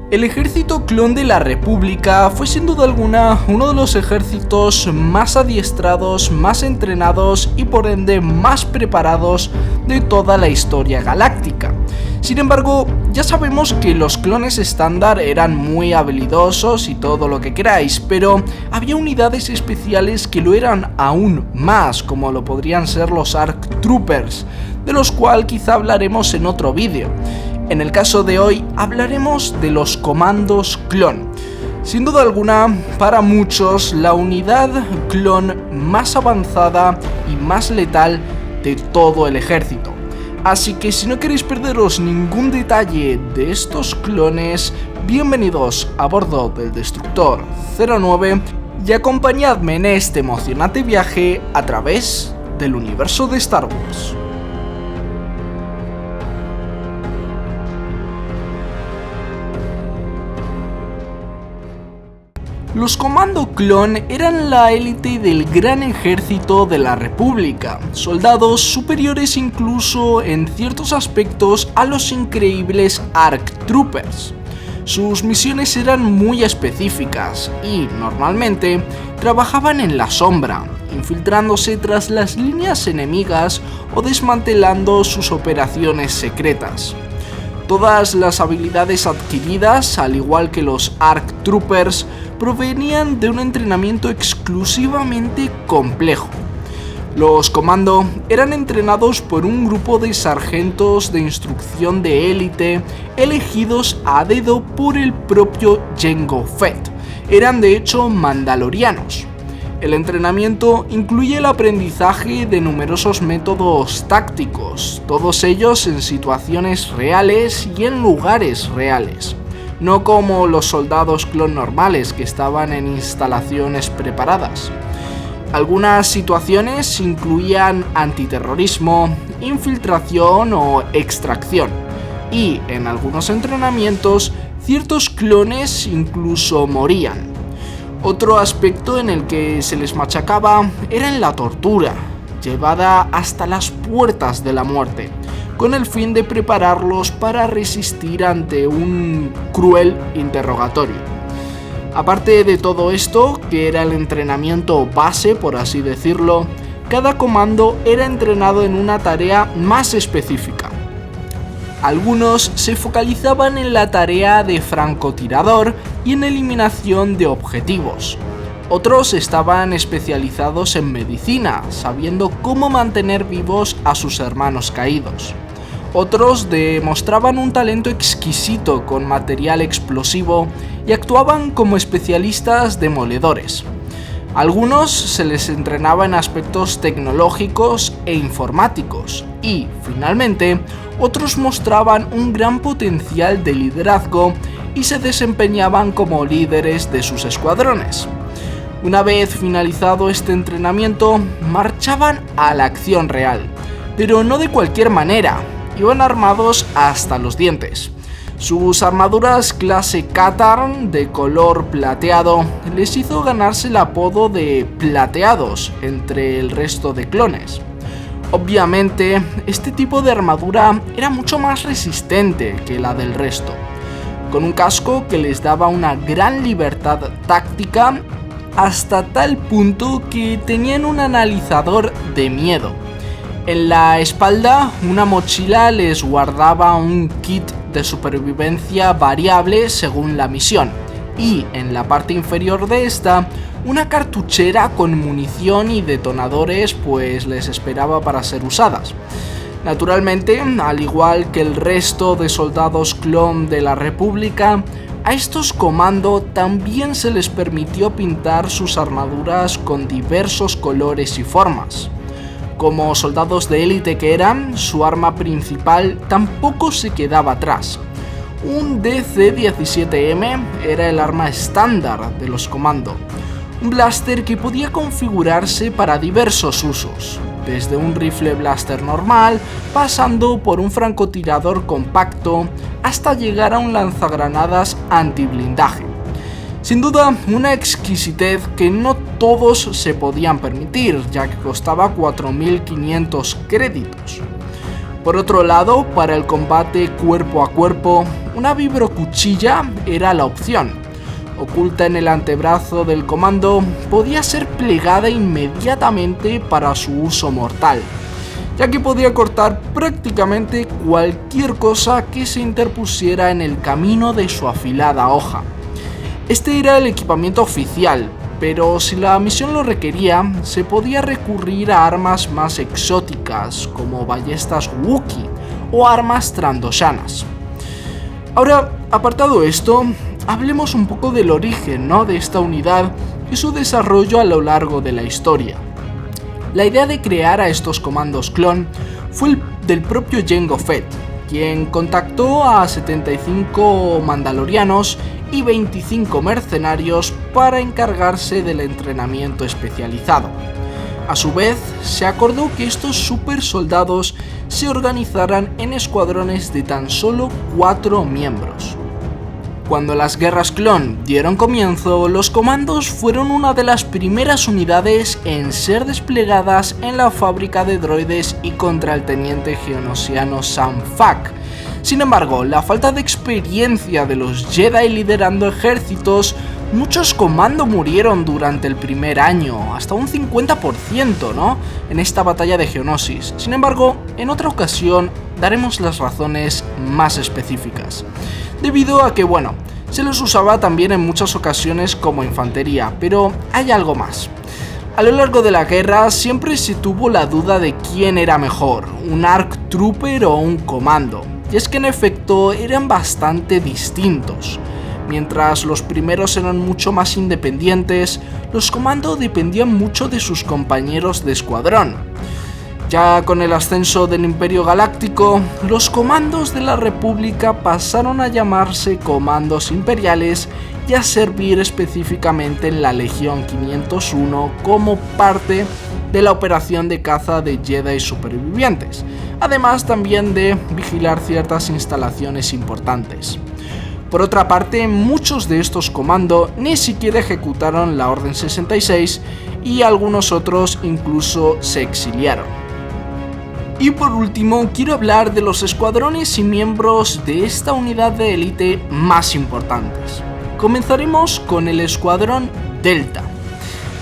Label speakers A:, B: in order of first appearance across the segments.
A: El ejército clon de la República fue sin duda alguna uno de los ejércitos más adiestrados, más entrenados y por ende más preparados de toda la historia galáctica. Sin embargo, ya sabemos que los clones estándar eran muy habilidosos y todo lo que queráis, pero había unidades especiales que lo eran aún más, como lo podrían ser los ARC Troopers, de los cuales quizá hablaremos en otro vídeo. En el caso de hoy hablaremos de los comandos clon. Sin duda alguna, para muchos, la unidad clon más avanzada y más letal de todo el ejército. Así que si no queréis perderos ningún detalle de estos clones, bienvenidos a bordo del Destructor 09 y acompañadme en este emocionante viaje a través del universo de Star Wars. Los Comando Clon eran la élite del gran ejército de la República, soldados superiores incluso en ciertos aspectos a los increíbles ARC Troopers. Sus misiones eran muy específicas y, normalmente, trabajaban en la sombra, infiltrándose tras las líneas enemigas o desmantelando sus operaciones secretas. Todas las habilidades adquiridas, al igual que los ARC Troopers, provenían de un entrenamiento exclusivamente complejo. Los Comando eran entrenados por un grupo de sargentos de instrucción de élite elegidos a dedo por el propio Jango Fett. Eran de hecho mandalorianos. El entrenamiento incluye el aprendizaje de numerosos métodos tácticos, todos ellos en situaciones reales y en lugares reales, no como los soldados clon normales que estaban en instalaciones preparadas. Algunas situaciones incluían antiterrorismo, infiltración o extracción, y en algunos entrenamientos ciertos clones incluso morían. Otro aspecto en el que se les machacaba era en la tortura, llevada hasta las puertas de la muerte, con el fin de prepararlos para resistir ante un cruel interrogatorio. Aparte de todo esto, que era el entrenamiento base, por así decirlo, cada comando era entrenado en una tarea más específica. Algunos se focalizaban en la tarea de francotirador y en eliminación de objetivos. Otros estaban especializados en medicina, sabiendo cómo mantener vivos a sus hermanos caídos. Otros demostraban un talento exquisito con material explosivo y actuaban como especialistas demoledores. Algunos se les entrenaba en aspectos tecnológicos e informáticos y, finalmente, otros mostraban un gran potencial de liderazgo y se desempeñaban como líderes de sus escuadrones. Una vez finalizado este entrenamiento, marchaban a la acción real, pero no de cualquier manera, iban armados hasta los dientes. Sus armaduras clase Katarn de color plateado les hizo ganarse el apodo de plateados entre el resto de clones. Obviamente, este tipo de armadura era mucho más resistente que la del resto, con un casco que les daba una gran libertad táctica hasta tal punto que tenían un analizador de miedo. En la espalda, una mochila les guardaba un kit de supervivencia variable según la misión, y en la parte inferior de esta, una cartuchera con munición y detonadores pues les esperaba para ser usadas. Naturalmente, al igual que el resto de soldados clon de la República, a estos comando también se les permitió pintar sus armaduras con diversos colores y formas. Como soldados de élite que eran, su arma principal tampoco se quedaba atrás. Un DC-17M era el arma estándar de los Comando, un blaster que podía configurarse para diversos usos, desde un rifle blaster normal, pasando por un francotirador compacto, hasta llegar a un lanzagranadas antiblindaje. Sin duda, una exquisitez que no todos se podían permitir, ya que costaba 4.500 créditos. Por otro lado, para el combate cuerpo a cuerpo, una vibrocuchilla era la opción. Oculta en el antebrazo del comando, podía ser plegada inmediatamente para su uso mortal, ya que podía cortar prácticamente cualquier cosa que se interpusiera en el camino de su afilada hoja. Este era el equipamiento oficial, pero si la misión lo requería, se podía recurrir a armas más exóticas, como ballestas Wookiee o armas trandoshanas. Ahora, apartado esto, hablemos un poco del origen, de esta unidad y su desarrollo a lo largo de la historia. La idea de crear a estos comandos clon fue del propio Jango Fett, quien contactó a 75 mandalorianos y 25 mercenarios para encargarse del entrenamiento especializado. A su vez, se acordó que estos super soldados se organizaran en escuadrones de tan solo 4 miembros. Cuando las guerras clon dieron comienzo, los comandos fueron una de las primeras unidades en ser desplegadas en la fábrica de droides y contra el teniente geonosiano Sam Fuck. Sin embargo, la falta de experiencia de los Jedi liderando ejércitos, muchos comandos murieron durante el primer año, hasta un 50%, en esta batalla de Geonosis. Sin embargo, en otra ocasión daremos las razones más específicas, debido a que, se los usaba también en muchas ocasiones como infantería, pero hay algo más. A lo largo de la guerra siempre se tuvo la duda de quién era mejor, un ARC Trooper o un comando, y es que en efecto eran bastante distintos. Mientras los primeros eran mucho más independientes, los comandos dependían mucho de sus compañeros de escuadrón. Ya con el ascenso del Imperio Galáctico, los comandos de la República pasaron a llamarse comandos imperiales y a servir específicamente en la Legión 501 como parte de la operación de caza de Jedi supervivientes, además también de vigilar ciertas instalaciones importantes. Por otra parte, muchos de estos comandos ni siquiera ejecutaron la Orden 66 y algunos otros incluso se exiliaron. Y por último, quiero hablar de los escuadrones y miembros de esta unidad de élite más importantes. Comenzaremos con el Escuadrón Delta.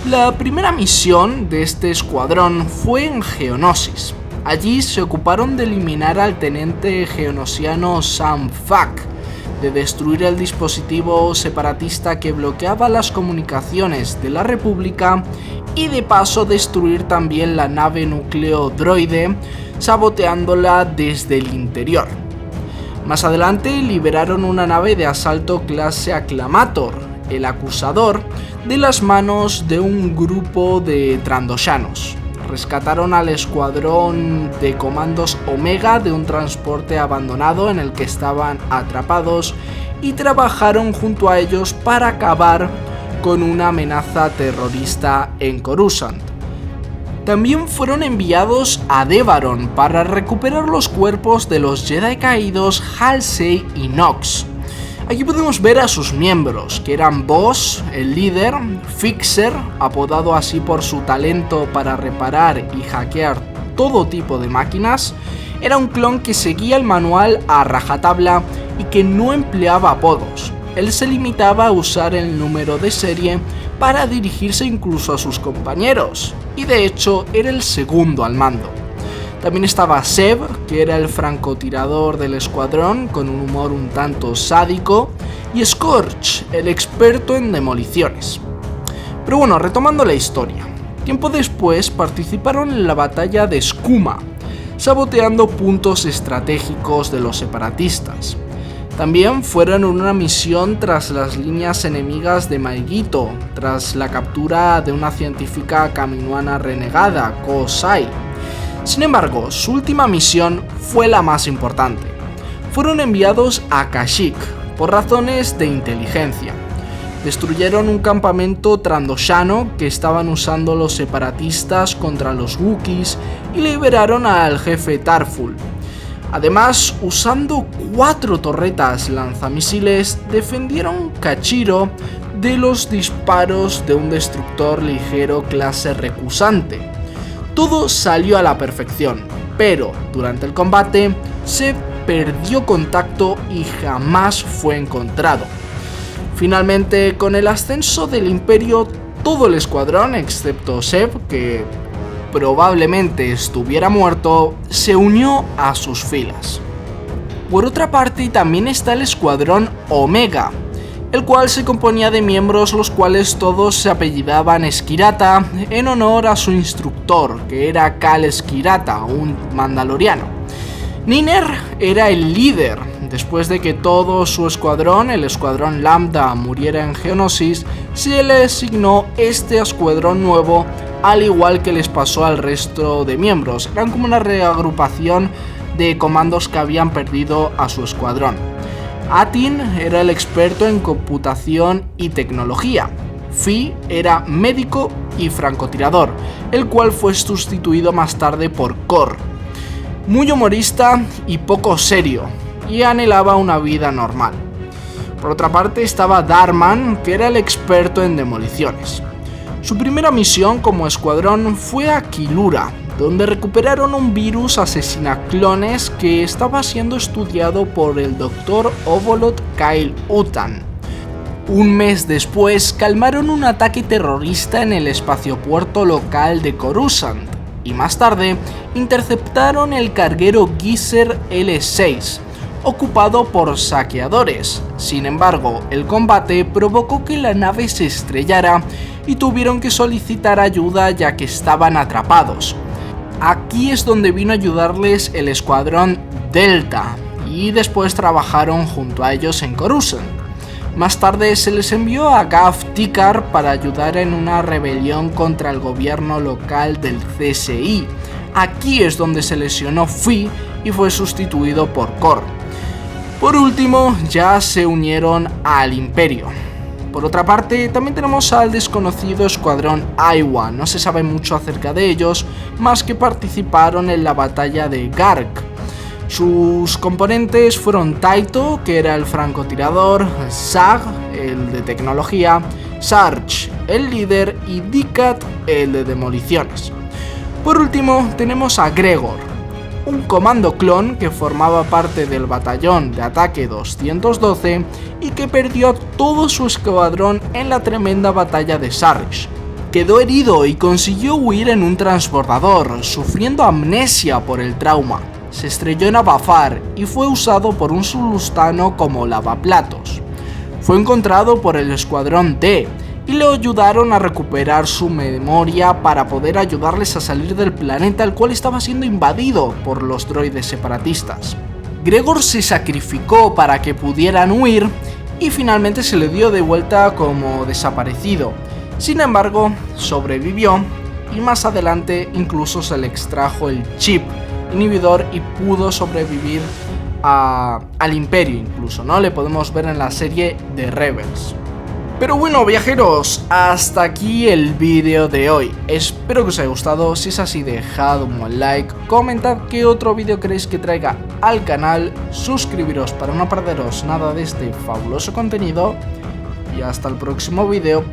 A: La primera misión de este escuadrón fue en Geonosis. Allí se ocuparon de eliminar al teniente geonosiano Sam Fuck, de destruir el dispositivo separatista que bloqueaba las comunicaciones de la República y de paso destruir también la nave núcleo droide, saboteándola desde el interior. Más adelante liberaron una nave de asalto clase Acclamator, el Acusador, de las manos de un grupo de trandoshanos. Rescataron al escuadrón de comandos Omega de un transporte abandonado en el que estaban atrapados y trabajaron junto a ellos para acabar con una amenaza terrorista en Coruscant. También fueron enviados a Devaron para recuperar los cuerpos de los Jedi caídos Halsey y Nox. Aquí podemos ver a sus miembros, que eran Boss, el líder, Fixer, apodado así por su talento para reparar y hackear todo tipo de máquinas. Era un clon que seguía el manual a rajatabla y que no empleaba apodos. Él se limitaba a usar el número de serie para dirigirse incluso a sus compañeros, y de hecho era el segundo al mando. También estaba Seb, que era el francotirador del escuadrón con un humor un tanto sádico, y Scorch, el experto en demoliciones. Pero retomando la historia, tiempo después participaron en la batalla de Skooma, saboteando puntos estratégicos de los separatistas. También fueron en una misión tras las líneas enemigas de Maegito, tras la captura de una científica kaminoana renegada, Ko Sai. Sin embargo, su última misión fue la más importante. Fueron enviados a Kashyyyk por razones de inteligencia. Destruyeron un campamento trandoshano que estaban usando los separatistas contra los Wookiees y liberaron al jefe Tarful. Además, usando 4 torretas lanzamisiles, defendieron Kachiro de los disparos de un destructor ligero clase recusante. Todo salió a la perfección, pero durante el combate, Seb perdió contacto y jamás fue encontrado. Finalmente, con el ascenso del Imperio, todo el escuadrón, excepto Zeb, que probablemente estuviera muerto, se unió a sus filas. Por otra parte, también está el escuadrón Omega, el cual se componía de miembros los cuales todos se apellidaban Skirata en honor a su instructor, que era Kal Skirata, un mandaloriano. Niner era el líder. Después de que todo su escuadrón, el escuadrón Lambda, muriera en Geonosis, se le asignó este escuadrón nuevo, al igual que les pasó al resto de miembros. Eran como una reagrupación de comandos que habían perdido a su escuadrón. Atin era el experto en computación y tecnología. Fi era médico y francotirador, el cual fue sustituido más tarde por Kor. Muy humorista y poco serio, y anhelaba una vida normal. Por otra parte estaba Darman, que era el experto en demoliciones. Su primera misión como escuadrón fue a Kilura, donde recuperaron un virus asesina-clones que estaba siendo estudiado por el Dr. Ovolot Kyle Utan. Un mes después calmaron un ataque terrorista en el espaciopuerto local de Coruscant, y más tarde interceptaron el carguero Geyser L6, ocupado por saqueadores. Sin embargo, el combate provocó que la nave se estrellara y tuvieron que solicitar ayuda ya que estaban atrapados. Aquí es donde vino a ayudarles el escuadrón Delta, y después trabajaron junto a ellos en Coruscant. Más tarde se les envió a Gaf Tikar para ayudar en una rebelión contra el gobierno local del CSI. Aquí es donde se lesionó Fi y fue sustituido por Kor. Por último, ya se unieron al Imperio. Por otra parte, también tenemos al desconocido escuadrón Aiwa. No se sabe mucho acerca de ellos, más que participaron en la batalla de Gark. Sus componentes fueron Taito, que era el francotirador, Zag, el de tecnología, Sarge, el líder, y Dikat, el de demoliciones. Por último, tenemos a Gregor, un comando clon que formaba parte del batallón de ataque 212 y que perdió a todo su escuadrón en la tremenda batalla de Sarge. Quedó herido y consiguió huir en un transbordador, sufriendo amnesia por el trauma. Se estrelló en Abafar y fue usado por un sulustano como lavaplatos. Fue encontrado por el escuadrón D y le ayudaron a recuperar su memoria para poder ayudarles a salir del planeta, el cual estaba siendo invadido por los droides separatistas. Gregor se sacrificó para que pudieran huir y finalmente se le dio de vuelta como desaparecido. Sin embargo, sobrevivió y más adelante incluso se le extrajo el chip inhibidor y pudo sobrevivir al Imperio incluso, ¿no? Le podemos ver en la serie de Rebels. Pero bueno, viajeros, hasta aquí el vídeo de hoy. Espero que os haya gustado. Si es así, dejad un buen like, comentad qué otro vídeo queréis que traiga al canal, suscribiros para no perderos nada de este fabuloso contenido y hasta el próximo vídeo.